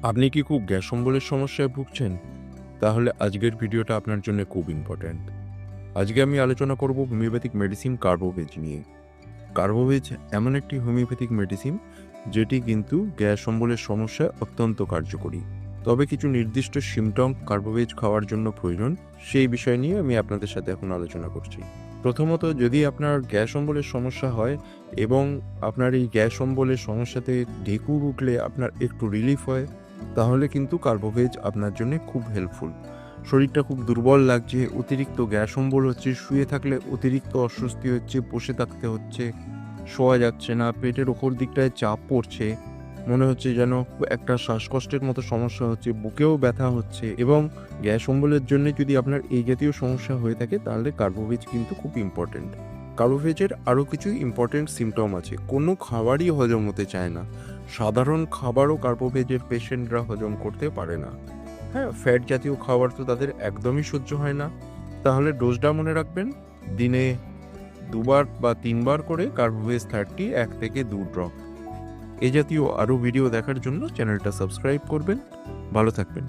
আপনি কি খুব গ্যাস অম্বলের সমস্যায় ভুগছেন? তাহলে আজকের ভিডিওটা আপনার জন্য খুব ইম্পর্ট্যান্ট। আজকে আমি আলোচনা করব হোমিওপ্যাথিক মেডিসিন কার্বোভেজ নিয়ে। কার্বোভেজ এমন একটি হোমিওপ্যাথিক মেডিসিন যেটি কিন্তু গ্যাস অম্বলের সমস্যায় অত্যন্ত কার্যকরী। তবে কিছু নির্দিষ্ট সিম্পটম কার্বোভেজ খাওয়ার জন্য প্রয়োজন, সেই বিষয় নিয়ে আমি আপনাদের সাথে এখন আলোচনা করছি। প্রথমত, যদি আপনার গ্যাস অম্বলের সমস্যা হয় এবং আপনার এই গ্যাস অম্বলের সমস্যাতে ঢেকুর উঠলে আপনার একটু রিলিফ হয়, তাহলে কিন্তু কার্বোভেজ আপনার জন্য খুব হেল্পফুল। শরীরটা খুব দুর্বল লাগছে, অতিরিক্ত গ্যাস অম্বল হচ্ছে, শুয়ে থাকলে অতিরিক্ত অস্বস্তি হচ্ছে, বসে থাকতে হচ্ছে, শোয়া যাচ্ছে না, পেটের ওপর দিকটায় চাপ পড়ছে, মনে হচ্ছে যেন একটা শ্বাসকষ্টের মতো সমস্যা হচ্ছে, বুকেও ব্যথা হচ্ছে, এবং গ্যাস অম্বলের জন্য যদি আপনার এই জাতীয় সমস্যা হয়ে থাকে তাহলে কার্বোভেজ কিন্তু খুব ইম্পর্টেন্ট। কার্বোভেজের আরও কিছু ইম্পর্টেন্ট সিমটম আছে। কোনো খাবারই হজম হতে চায় না। সাধারণ খাবারও কার্বোভেজের পেশেন্টরা হজম করতে পারে না। হ্যাঁ, ফ্যাট জাতীয় খাবার তো তাদের একদমই সহ্য হয় না। তাহলে ডোজটা মনে রাখবেন, দিনে 2 বার বা 3 বার করে কার্বোভেজ 30 1 থেকে 2 ড্রপ। এ জাতীয় আরও ভিডিও দেখার জন্য চ্যানেলটা সাবস্ক্রাইব করবেন। ভালো থাকবেন।